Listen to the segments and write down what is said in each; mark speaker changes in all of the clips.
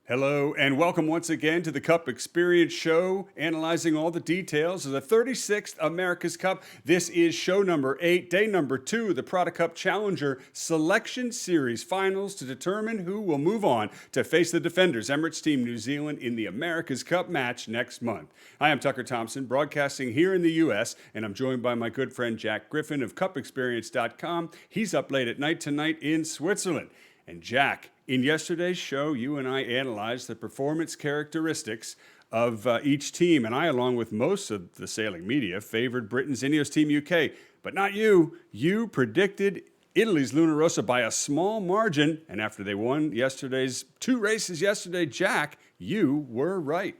Speaker 1: Hello and welcome once again to the Cup Experience Show, analyzing all the details of the 36th America's Cup. This is show number 8, day number 2, the Prada Cup Challenger Selection Series Finals to determine who will move on to face the defenders, Emirates Team New Zealand, in the America's Cup match next month. I am Tucker Thompson, broadcasting here in the U.S., and I'm joined by my good friend Jack Griffin of CupExperience.com. He's up late at night tonight in Switzerland. And Jack, in yesterday's show, you and I analyzed the performance characteristics of each team, and I, along with most of the sailing media, favored Britain's Ineos Team UK. But not you. You predicted Italy's Luna Rossa by a small margin, and after they won yesterday's 2 races yesterday, Jack, you were right.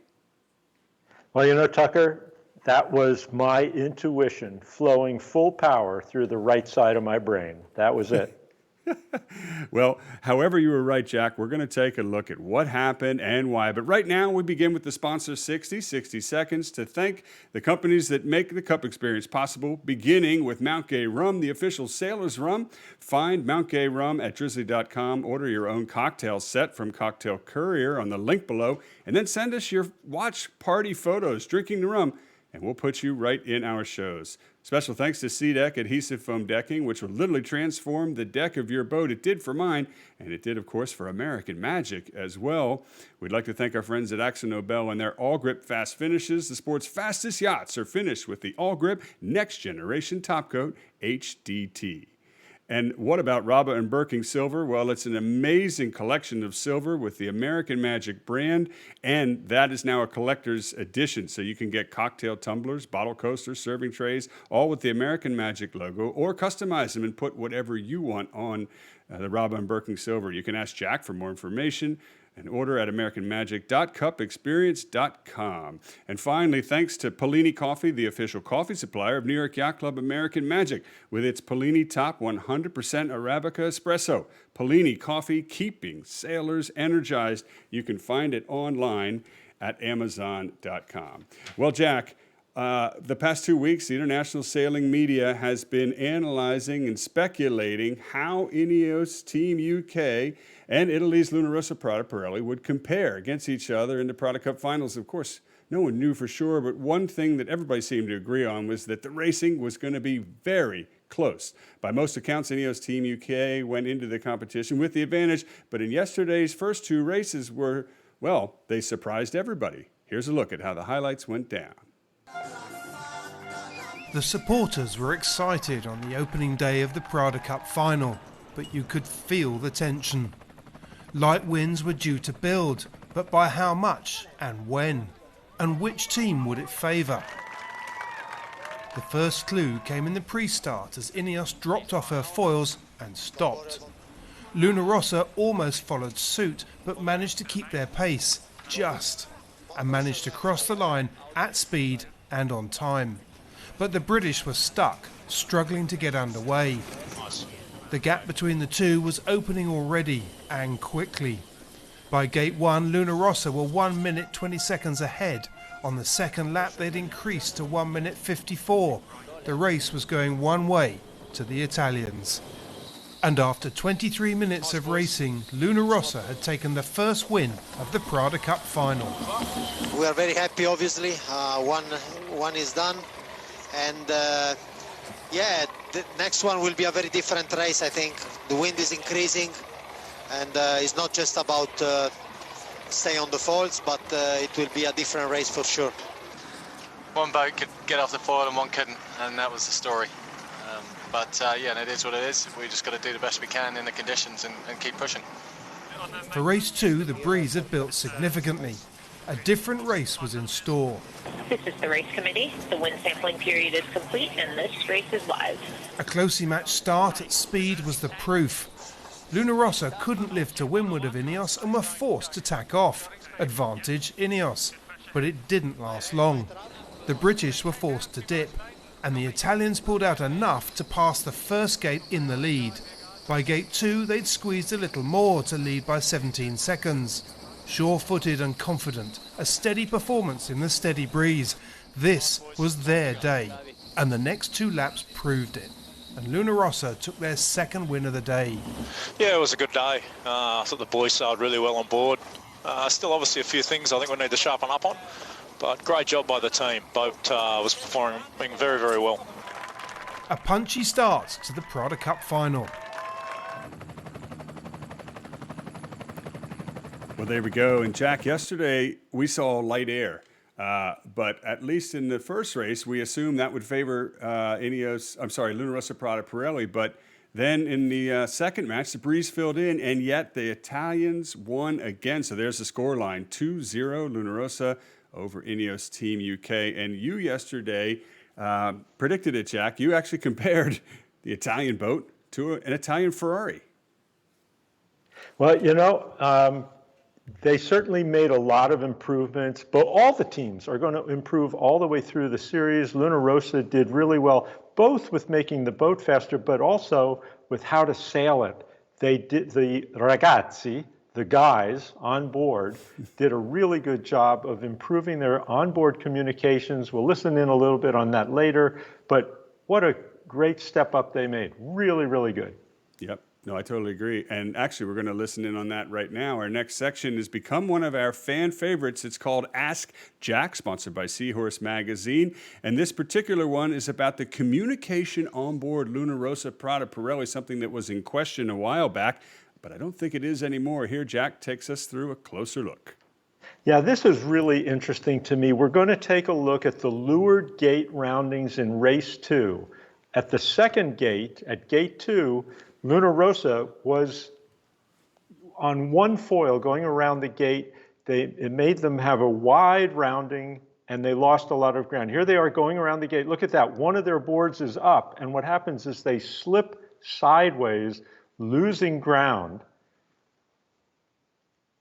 Speaker 2: Well, Tucker, that was my intuition flowing full power through the right side of my brain. That was it.
Speaker 1: Well, however you were right, Jack, we're going to take a look at what happened and why. But right now, we begin with the sponsor 60 seconds to thank the companies that make the Cup Experience possible, beginning with Mount Gay Rum, the official sailor's rum. Find Mount Gay Rum at drizzly.com. Order your own cocktail set from Cocktail Courier on the link below, and then send us your watch party photos drinking the rum, and we'll put you right in our shows. Special thanks to SeaDeck Adhesive Foam Decking, which will literally transform the deck of your boat. It did for mine, and it did, of course, for American Magic as well. We'd like to thank our friends at AkzoNobel and their All Grip Fast Finishes. The sport's fastest yachts are finished with the All Grip Next Generation Top Coat HDT. And what about Raba and Birking Silver? Well, it's an amazing collection of silver with the American Magic brand, and that is now a collector's edition. So you can get cocktail tumblers, bottle coasters, serving trays, all with the American Magic logo, or customize them and put whatever you want on the Raba and Birking Silver. You can ask Jack for more information and order at AmericanMagic.cupexperience.com. And finally, thanks to Pellini Coffee, the official coffee supplier of New York Yacht Club American Magic, with its Pellini Top 100% Arabica Espresso. Pellini Coffee, keeping sailors energized. You can find it online at Amazon.com. Well, Jack, the past 2 weeks, the international sailing media has been analyzing and speculating how Ineos Team UK and Italy's Luna Rossa Prada Pirelli would compare against each other in the Prada Cup finals. Of course, no one knew for sure, but one thing that everybody seemed to agree on was that the racing was going to be very close. By most accounts, Ineos Team UK went into the competition with the advantage, but in yesterday's first 2 races they surprised everybody. Here's a look at how the highlights went down.
Speaker 3: The supporters were excited on the opening day of the Prada Cup final, but you could feel the tension. Light winds were due to build, but by how much and when? And which team would it favour? The first clue came in the pre-start as Ineos dropped off her foils and stopped. Luna Rossa almost followed suit, but managed to keep their pace, and managed to cross the line at speed and on time. But the British were stuck, struggling to get underway. The gap between the two was opening already, and quickly. By gate 1, Luna Rossa were 1 minute 20 seconds ahead. On the second lap, they'd increased to 1 minute 54. The race was going one way, to the Italians. And after 23 minutes of racing, Luna Rossa had taken the first win of the Prada Cup final.
Speaker 4: We are very happy, obviously. One is done. And the next one will be a very different race, I think. The wind is increasing, and it's not just about staying on the foils, but it will be a different race for sure.
Speaker 5: One boat could get off the foil and one couldn't, and that was the story. It is what it is. We just got to do the best we can in the conditions and keep pushing.
Speaker 3: For race 2, the breeze had built significantly. A different race was in store.
Speaker 6: This is the race committee. The wind sampling period is complete and this race is live.
Speaker 3: A closely matched start at speed was the proof. Luna Rossa couldn't live to windward of Ineos and were forced to tack off. Advantage Ineos. But it didn't last long. The British were forced to dip, and the Italians pulled out enough to pass the first gate in the lead. By gate 2, they'd squeezed a little more to lead by 17 seconds. Sure-footed and confident, a steady performance in the steady breeze. This was their day, and the next 2 laps proved it. And Luna Rossa took their second win of the day.
Speaker 7: Yeah, it was a good day. I thought the boys sailed really well on board. Still obviously a few things I think we need to sharpen up on, but great job by the team. Boat was performing very, very well.
Speaker 3: A punchy start to the Prada Cup final.
Speaker 1: Well, there we go. And Jack, yesterday we saw light air, but at least in the first race, we assumed that would favor Luna Rossa Prada Pirelli. But then in the second match, the breeze filled in, and yet the Italians won again. So there's the scoreline, 2-0 Luna Rossa over Emirates Team UK. And you yesterday predicted it, Jack. You actually compared the Italian boat to an Italian Ferrari.
Speaker 2: Well, they certainly made a lot of improvements, but all the teams are going to improve all the way through the series. Luna Rossa did really well, both with making the boat faster, but also with how to sail it. They did, the ragazzi, the guys on board, did a really good job of improving their onboard communications. We'll listen in a little bit on that later, but what a great step up they made. Really, really good.
Speaker 1: Yep. No, I totally agree. And actually, we're going to listen in on that right now. Our next section has become one of our fan favorites. It's called Ask Jack, sponsored by Seahorse Magazine. And this particular one is about the communication on board Luna Rossa Prada Pirelli, something that was in question a while back, but I don't think it is anymore. Here, Jack takes us through a closer look.
Speaker 2: Yeah, this is really interesting to me. We're going to take a look at the leeward gate roundings in race 2. At the second gate, at gate 2, Luna Rossa was on one foil going around the gate. It made them have a wide rounding, and they lost a lot of ground. Here they are going around the gate. Look at that. One of their boards is up, and what happens is they slip sideways, losing ground.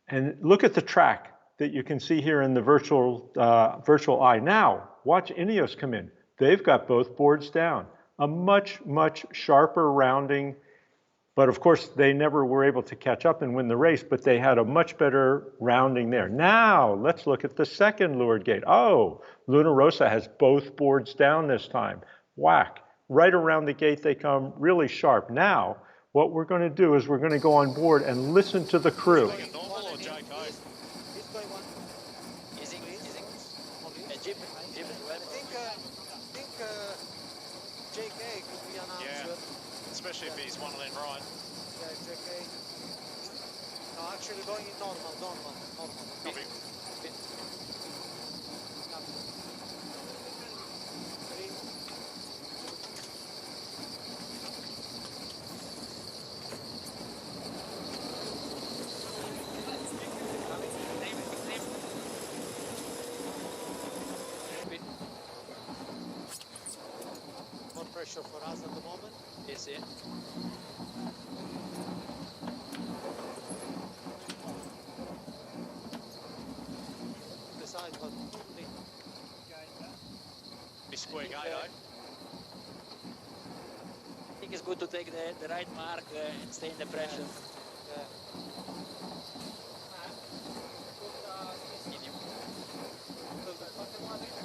Speaker 2: And look at the track that you can see here in the virtual eye. Now, watch Ineos come in. They've got both boards down. A much, much sharper rounding. But of course, they never were able to catch up and win the race, but they had a much better rounding there. Now, let's look at the second leeward gate. Oh, Luna Rossa has both boards down this time. Whack. Right around the gate, they come really sharp. Now, what we're going to do is we're going to go on board and listen to the crew.
Speaker 7: Especially if he's one lane right.
Speaker 4: Yeah, it's okay. No, actually going in normal.
Speaker 7: Copy.
Speaker 4: More pressure for us at the moment.
Speaker 8: Yes, yeah.
Speaker 4: Decide what.
Speaker 7: Be square gate,
Speaker 8: I think it's good to take the right mark and stay in the pressure.
Speaker 4: Yeah.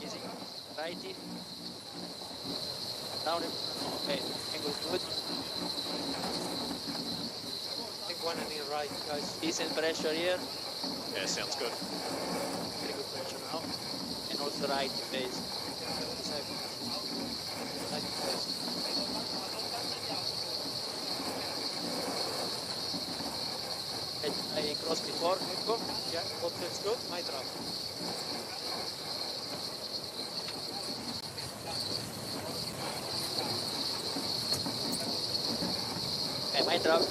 Speaker 8: Easy. Righty. Down. Okay. Angle good.
Speaker 4: I think one and in right, guys.
Speaker 8: Decent pressure here.
Speaker 7: Yeah, sounds good.
Speaker 8: Very good pressure now. And also right phase. I crossed before.
Speaker 4: Go. Yeah, what feels good? My trap.
Speaker 8: Okay, my trap.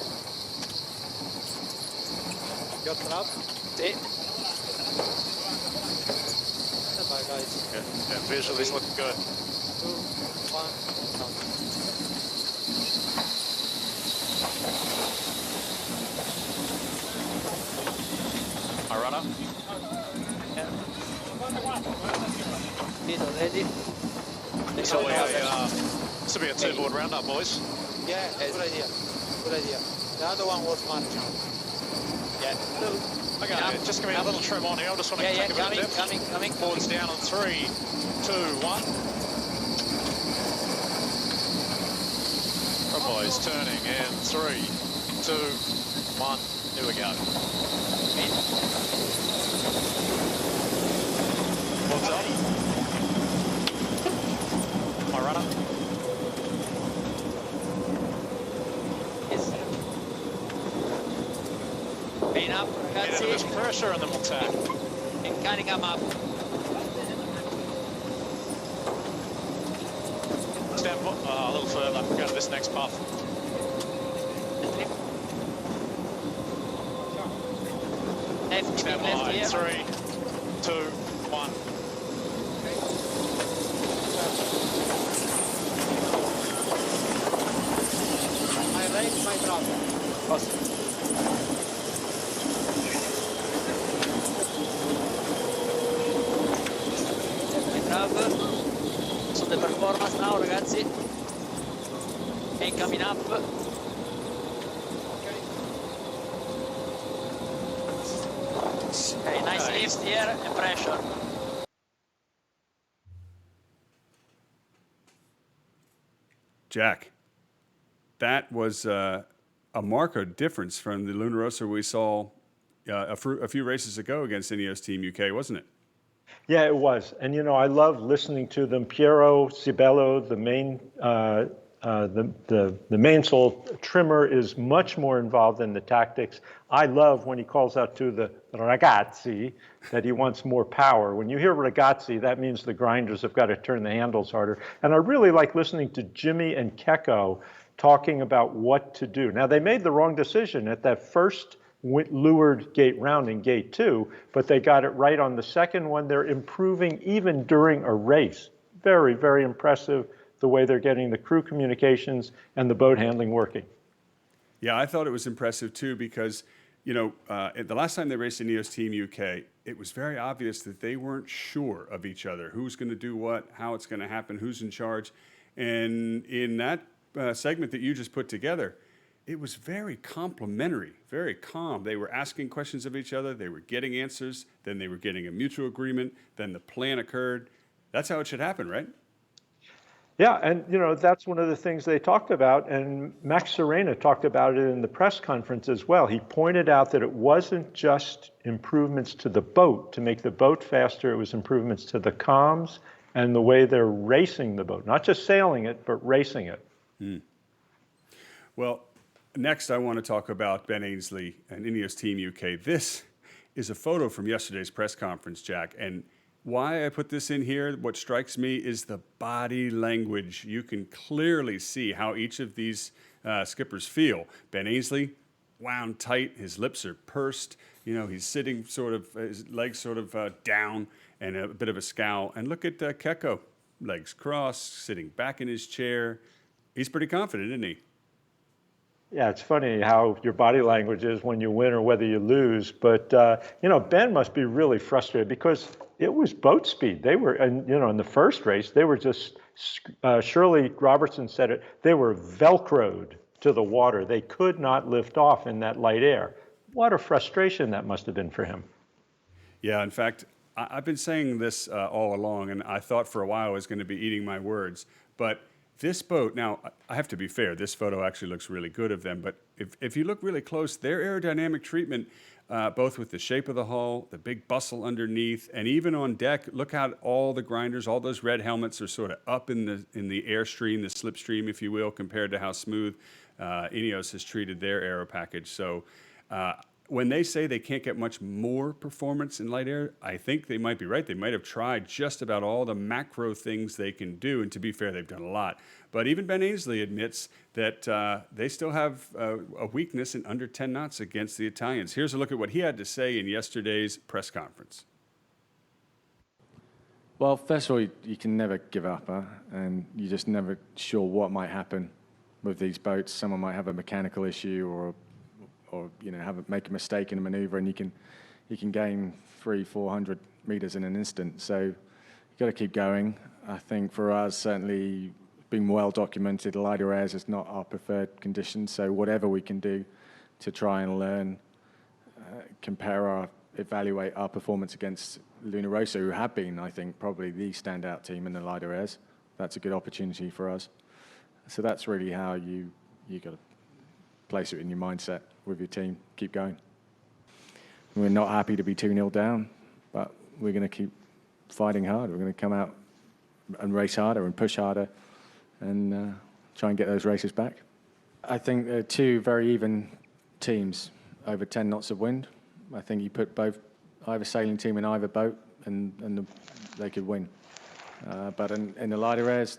Speaker 4: Your trap.
Speaker 8: See?
Speaker 4: Bye, guys.
Speaker 7: Yeah, visually it's looking good.
Speaker 4: 2, 1, down.
Speaker 7: I run up.
Speaker 8: Yeah. He's already.
Speaker 7: This will be a two-board roundup, boys.
Speaker 4: Yeah, good idea. Good idea. The other one was marginal.
Speaker 8: Yeah.
Speaker 7: Okay, just give me a little trim on here. I just want to take a bit of depth.
Speaker 8: Coming.
Speaker 7: Boards down on 3, 2, 1. Oh, boys, turning in 3, 2, 1. Here we go.
Speaker 8: Okay.
Speaker 7: this pressure and then we'll tack.
Speaker 8: And Cunningham up.
Speaker 7: Stand a little further, go to this next puff.
Speaker 8: Left,
Speaker 7: Stand
Speaker 8: left
Speaker 7: by,
Speaker 8: here.
Speaker 7: 3, 2, 1.
Speaker 8: My right, my brother. So the performance now, ragazzi. And coming up. Okay, nice lift here and pressure.
Speaker 1: Jack, that was a marked difference from the Luna Rossa we saw a few races ago against Ineos Team UK, wasn't it?
Speaker 2: Yeah, it was. And, you know, I love listening to them. Piero Cibello, the mainsail trimmer, is much more involved in the tactics. I love when he calls out to the ragazzi that he wants more power. When you hear ragazzi, that means the grinders have got to turn the handles harder. And I really like listening to Jimmy and Keko talking about what to do. Now, they made the wrong decision at that first lured gate round in gate 2, but they got it right on the second one. They're improving even during a race. Very, very impressive the way they're getting the crew communications and the boat handling working.
Speaker 1: Yeah, I thought it was impressive too because, you know, the last time they raced Ineos Team UK, it was very obvious that they weren't sure of each other, who's going to do what, how it's going to happen, who's in charge. And in that segment that you just put together, it was very complimentary, very calm. They were asking questions of each other. They were getting answers. Then they were getting a mutual agreement. Then the plan occurred. That's how it should happen, right?
Speaker 2: Yeah, and you know, that's one of the things they talked about, and Max Serena talked about it in the press conference as well. He pointed out that it wasn't just improvements to the boat to make the boat faster, it was improvements to the comms and the way they're racing the boat, not just sailing it, but racing it.
Speaker 1: Mm. Well, next I want to talk about Ben Ainsley and Ineos Team UK. This is a photo from yesterday's press conference, Jack, and why I put this in here, what strikes me is the body language. You can clearly see how each of these skippers feel. Ben Ainsley, wound tight, his lips are pursed. You know, he's sitting sort of, his legs sort of down and a bit of a scowl. And look at Keko, legs crossed, sitting back in his chair. He's pretty confident, isn't he?
Speaker 2: Yeah, it's funny how your body language is when you win or whether you lose. But, you know, Ben must be really frustrated because it was boat speed. They were, and you know, in the first race, they were just, Shirley Robertson said it, they were Velcroed to the water. They could not lift off in that light air. What a frustration that must have been for him.
Speaker 1: Yeah, in fact, I've been saying this all along, and I thought for a while I was going to be eating my words. But this boat, now, I have to be fair, this photo actually looks really good of them, but if you look really close, their aerodynamic treatment, both with the shape of the hull, the big bustle underneath, and even on deck, look how all the grinders, all those red helmets are sort of up in the airstream, the slipstream, if you will, compared to how smooth Ineos has treated their aero package. So when they say they can't get much more performance in light air, I think they might be right. They might have tried just about all the macro things they can do, and to be fair, they've done a lot. But even Ben Ainsley admits that they still have a weakness in under 10 knots against the Italians. Here's a look at what he had to say in yesterday's press conference.
Speaker 9: Well, first of all, you can never give up, and you're just never sure what might happen with these boats. Someone might have a mechanical issue or you know, make a mistake in a maneuver, and you can gain 300-400 meters in an instant. So you've got to keep going. I think for us, certainly being well documented, lighter airs is not our preferred condition. So whatever we can do to try and learn, evaluate our performance against Luna Rossa, who have been, I think, probably the standout team in the lighter airs. That's a good opportunity for us. So that's really how you got to place it in your mindset with your team. Keep going. We're not happy to be 2-0 down, but we're going to keep fighting hard. We're going to come out and race harder and push harder and try and get those races back. I think they're two very even teams, over 10 knots of wind. I think you put either sailing team in either boat, and they could win. But in the lighter airs,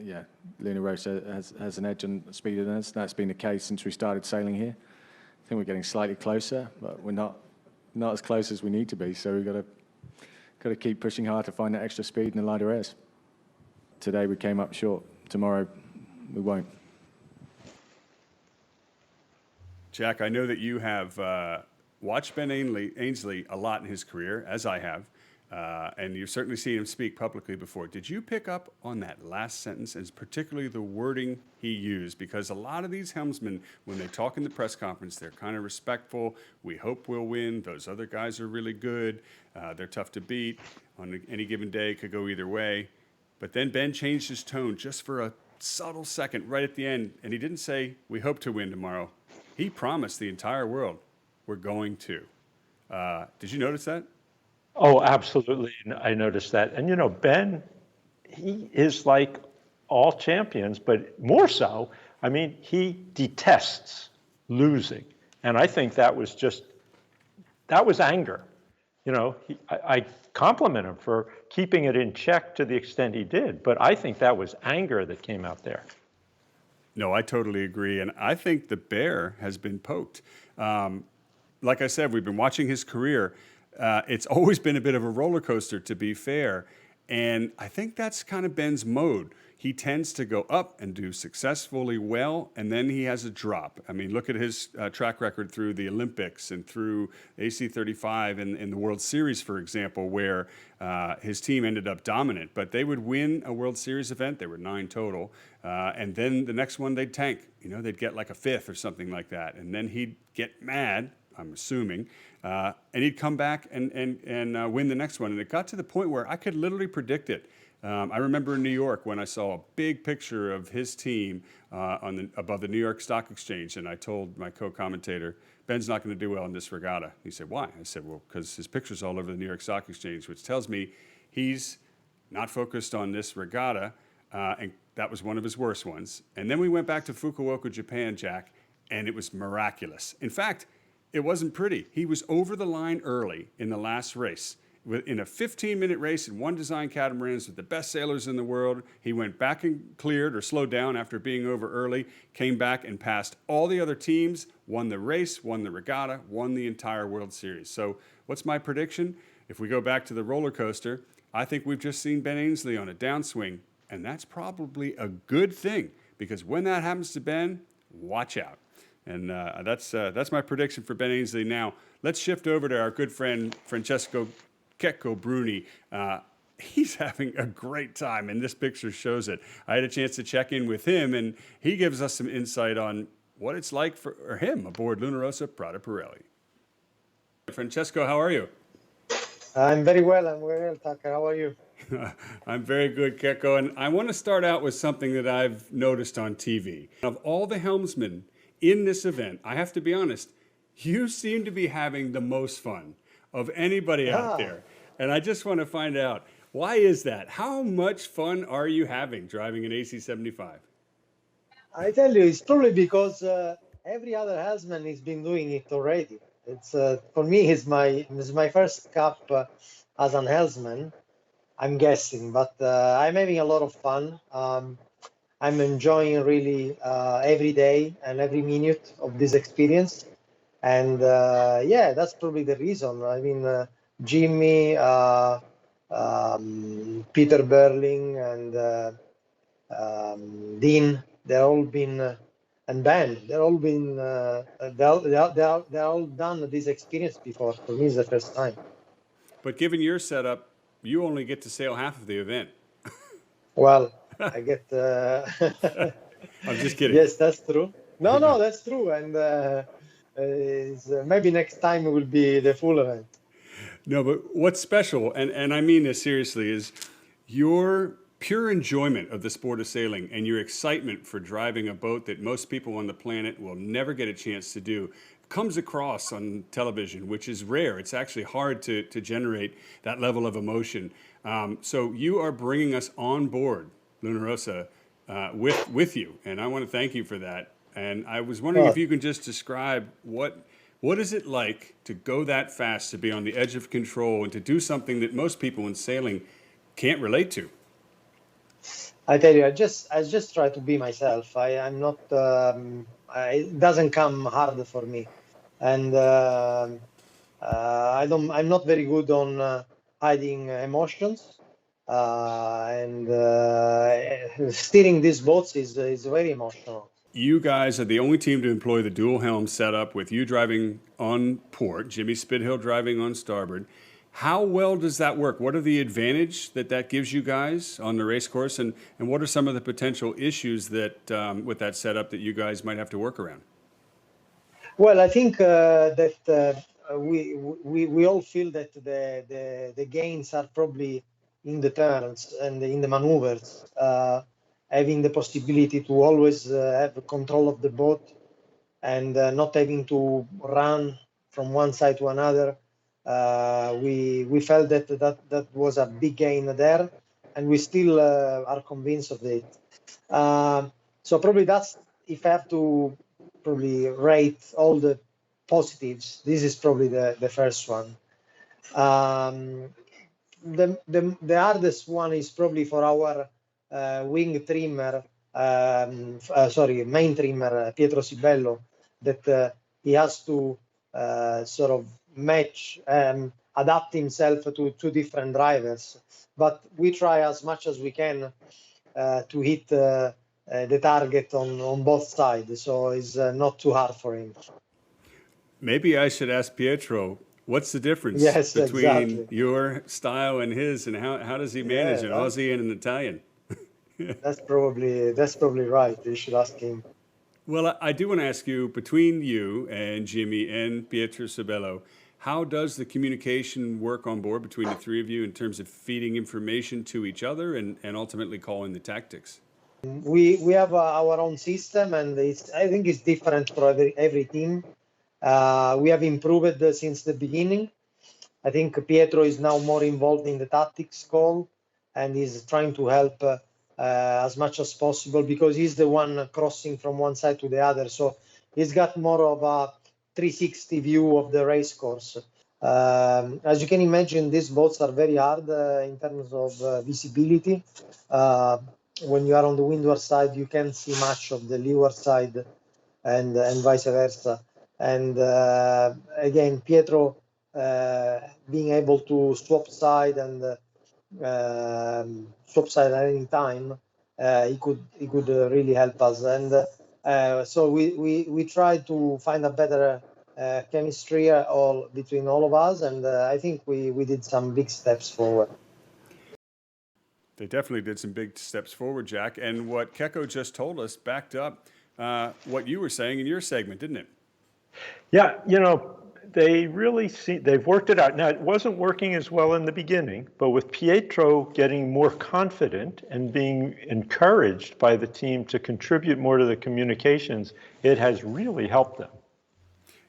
Speaker 9: yeah, Luna Rossa has an edge on speed than us. That's been the case since we started sailing here. I think we're getting slightly closer, but we're not as close as we need to be. So we've got to keep pushing hard to find that extra speed in the lighter airs. Today we came up short. Tomorrow we won't.
Speaker 1: Jack, I know that you have watched Ben Ainsley a lot in his career, as I have, and you've certainly seen him speak publicly before. Did you pick up on that last sentence, and particularly the wording he used? Because a lot of these helmsmen, when they talk in the press conference, they're kind of respectful. We hope we'll win. Those other guys are really good. They're tough to beat. On any given day, it could go either way. But then Ben changed his tone just for a subtle second right at the end, and he didn't say, we hope to win tomorrow. He promised the entire world, we're going to. Did you notice that?
Speaker 2: Oh, absolutely. I noticed that. And, you know, Ben, he is like all champions, but more so, I mean, he detests losing. And I think that was anger. You know, I compliment him for keeping it in check to the extent he did, but I think that was anger that came out there.
Speaker 1: No, I totally agree. And I think the bear has been poked. Like I said, we've been watching his career. It's always been a bit of a roller coaster, to be fair. And I think that's kind of Ben's mode. He tends to go up and do successfully well, and then he has a drop. I mean, look at his track record through the Olympics and through AC35 in the World Series, for example, where his team ended up dominant. But they would win a World Series event. There were 9 total. And then the next one, they'd tank. You know, they'd get like a 5th or something like that. And then he'd get mad, I'm assuming, and he'd come back and win the next one. And it got to the point where I could literally predict it. I remember in New York when I saw a big picture of his team above the New York Stock Exchange, and I told my co-commentator, Ben's not going to do well in this regatta. He said, why? I said, well, because his picture's all over the New York Stock Exchange, which tells me he's not focused on this regatta, and that was one of his worst ones. And then we went back to Fukuoka, Japan, Jack, and it was miraculous. In fact, it wasn't pretty. He was over the line early in the last race. In a 15-minute race in one design catamarans with the best sailors in the world, he went back and cleared or slowed down after being over early, came back and passed all the other teams, won the race, won the regatta, won the entire World Series. So what's my prediction? If we go back to the roller coaster, I think we've just seen Ben Ainsley on a downswing, and that's probably a good thing, because when that happens to Ben, watch out. And that's my prediction for Ben Ainsley. Now, let's shift over to our good friend Francesco Bruni. He's having a great time, and this picture shows it. I had a chance to check in with him, and he gives us some insight on what it's like for him aboard Luna Rossa Prada Pirelli. Francesco, how are you?
Speaker 10: I'm very well. I'm very well, Tucker. How are you?
Speaker 1: I'm very good, Keko. And I want to start out with something that I've noticed on TV. Of all the helmsmen in this event, I have to be honest, you seem to be having the most fun of anybody out there. And I just want to find out, why is that? How much fun are you having driving an AC75?
Speaker 10: I tell you, it's probably because every other helmsman has been doing it already. It's for me, it's my first cup as an helmsman, I'm guessing, but I'm having a lot of fun. I'm enjoying really every day and every minute of this experience. And yeah, that's probably the reason. I mean, Jimmy, Peter Berling, and Dean, they've all been, and Ben, they've all been, they're all done this experience before. For me, it's the first time.
Speaker 1: But given your setup, you only get to sail half of the event.
Speaker 10: Well, I get.
Speaker 1: I'm just kidding.
Speaker 10: Yes, that's true. No, that's true. And maybe next time it will be the full event.
Speaker 1: No, but what's special, and I mean this seriously, is your pure enjoyment of the sport of sailing and your excitement for driving a boat that most people on the planet will never get a chance to do comes across on television, which is rare. It's actually hard to generate that level of emotion. So you are bringing us on board Luna Rossa with you, and I want to thank you for that. And I was wondering if you can just describe what What is it like to go that fast, to be on the edge of control, and to do something that most people in sailing can't relate to?
Speaker 10: I tell you, I just try to be myself. I'm not. It doesn't come hard for me, and I'm not very good on hiding emotions. And steering these boats is very emotional.
Speaker 1: You guys are the only team to employ the dual helm setup, with you driving on port, Jimmy Spithill driving on starboard. How well does that work? What are the advantage that gives you guys on the race course, and what are some of the potential issues that with that setup that you guys might have to work around?
Speaker 10: Well, I think that we all feel that the gains are probably in the turns and in the maneuvers. Having the possibility to always have control of the boat and not having to run from one side to another. We felt that was a big gain there, and we still are convinced of it. So probably that's, if I have to probably rate all the positives, this is probably the first one. The hardest one is probably for our wing trimmer, main trimmer, Pietro Sibello, that he has to sort of match, adapt himself to two different drivers. But we try as much as we can to hit the target on both sides, so it's not too hard for him.
Speaker 1: Maybe I should ask Pietro, what's the difference between
Speaker 10: exactly.
Speaker 1: your style and his, and how does he manage an Aussie and an Italian?
Speaker 10: That's probably right. You should ask him.
Speaker 1: Well, I do want to ask you, between you and Jimmy and Pietro Sibello, how does the communication work on board between the three of you in terms of feeding information to each other and ultimately calling the tactics?
Speaker 10: We have our own system, and I think it's different for every team. We have improved since the beginning. I think Pietro is now more involved in the tactics call, and is trying to help as much as possible, because he's the one crossing from one side to the other. So he's got more of a 360 view of the race course. As you can imagine, these boats are very hard in terms of visibility. When you are on the windward side, you can't see much of the leeward side, and vice versa. And again, Pietro being able to swap side and swap side at any time, he could really help us. And so we try to find a better chemistry between all of us, and I think we did some big steps forward.
Speaker 1: They definitely did some big steps forward, Jack. And what Keko just told us backed up what you were saying in your segment, didn't it?
Speaker 2: Yeah, they've worked it out. Now, it wasn't working as well in the beginning, but with Pietro getting more confident and being encouraged by the team to contribute more to the communications, it has really helped them.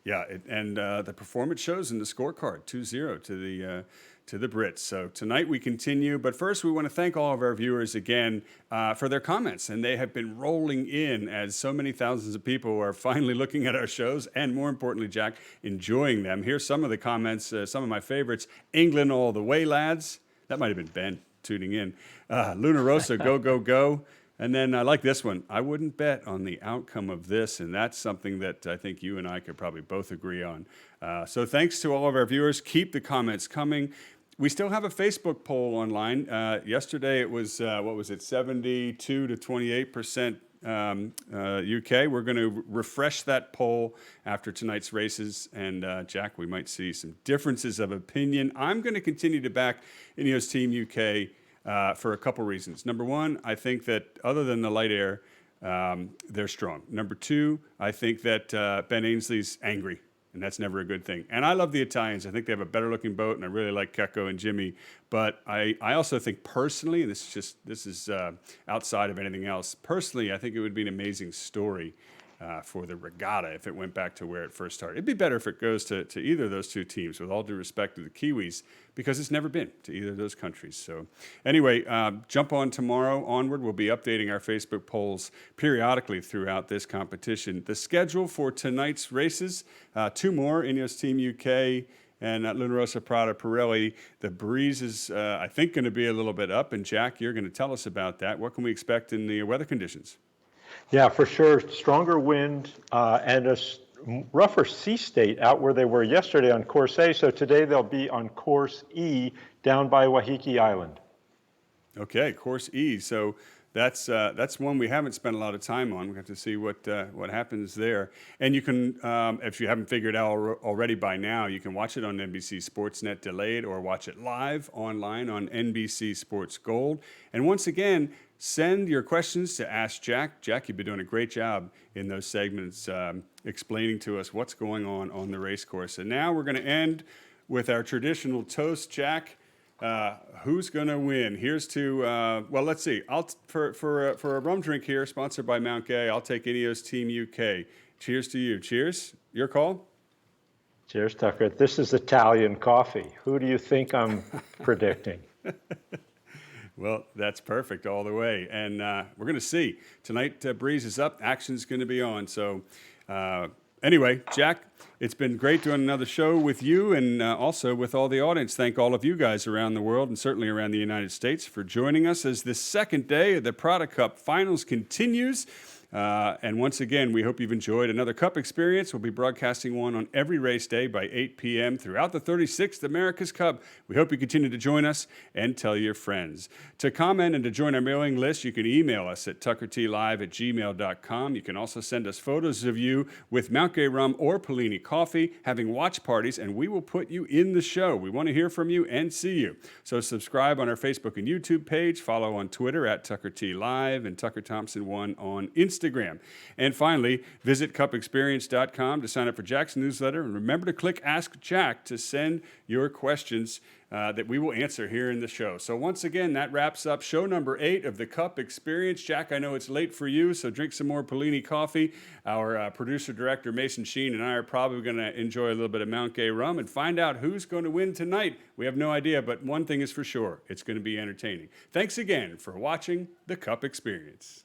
Speaker 1: Yeah, and the performance shows in the scorecard, 2-0 to the Brits. So tonight we continue, but first we want to thank all of our viewers again for their comments, and they have been rolling in as so many thousands of people are finally looking at our shows, and more importantly, Jack, enjoying them. Here's some of the comments, some of my favorites. England all the way, lads. That might have been Ben tuning in. Luna Rossa, go, go, go. And then I like this one. I wouldn't bet on the outcome of this, and that's something that I think you and I could probably both agree on. So thanks to all of our viewers. Keep the comments coming. We still have a Facebook poll online. Yesterday it was, 72 to 28% UK. We're going to refresh that poll after tonight's races. And Jack, we might see some differences of opinion. I'm going to continue to back Ineos Team UK for a couple reasons. Number one, I think that other than the light air, they're strong. Number two, I think that Ben Ainsley's angry, and that's never a good thing. And I love the Italians. I think they have a better looking boat, and I really like Keko and Jimmy. But I also think personally, and this is outside of anything else, personally, I think it would be an amazing story for the regatta if it went back to where it first started. It'd be better if it goes to either of those two teams, with all due respect to the Kiwis, because it's never been to either of those countries. So anyway, jump on tomorrow. Onward, we'll be updating our Facebook polls periodically throughout this competition. The schedule for tonight's races, 2 more, Ineos Team UK and Luna Rossa Prada Pirelli. The breeze is, I think, going to be a little bit up. And Jack, you're going to tell us about that. What can we expect in the weather conditions?
Speaker 2: Yeah, for sure. Stronger wind and a rougher sea state out where they were yesterday on course A. So today they'll be on course E down by Waiheke Island.
Speaker 1: Okay, course E. So that's one we haven't spent a lot of time on. We have to see what happens there. And you can, if you haven't figured out already by now, you can watch it on NBC Sportsnet delayed or watch it live online on NBC Sports Gold. And once again, send your questions to Ask Jack. Jack, you've been doing a great job in those segments explaining to us what's going on the race course. And now we're going to end with our traditional toast, Jack. Who's going to win? Here's to, well, let's see. For a rum drink here, sponsored by Mount Gay, I'll take Ineos Team UK. Cheers to you. Cheers. Your call?
Speaker 2: Cheers, Tucker. This is Italian coffee. Who do you think I'm predicting?
Speaker 1: Well, that's perfect all the way. And we're going to see. Tonight, breeze is up. Action's going to be on. So anyway, Jack, it's been great doing another show with you and also with all the audience. Thank all of you guys around the world and certainly around the United States for joining us as the second day of the Prada Cup Finals continues. And once again, we hope you've enjoyed another Cup experience. We'll be broadcasting one on every race day by 8 p.m. throughout the 36th America's Cup. We hope you continue to join us and tell your friends. To comment and to join our mailing list, you can email us at tuckertlive@gmail.com. You can also send us photos of you with Mount Gay rum or Pellini coffee, having watch parties, and we will put you in the show. We want to hear from you and see you. So subscribe on our Facebook and YouTube page. Follow on Twitter at TuckerTLive and Tucker Thompson1 on Instagram. And finally, visit cupexperience.com to sign up for Jack's newsletter. And remember to click Ask Jack to send your questions that we will answer here in the show. So once again, that wraps up show number 8 of the Cup Experience. Jack, I know it's late for you, so drink some more Pellini coffee. Our producer-director, Mason Sheen, and I are probably going to enjoy a little bit of Mount Gay rum and find out who's going to win tonight. We have no idea, but one thing is for sure, it's going to be entertaining. Thanks again for watching the Cup Experience.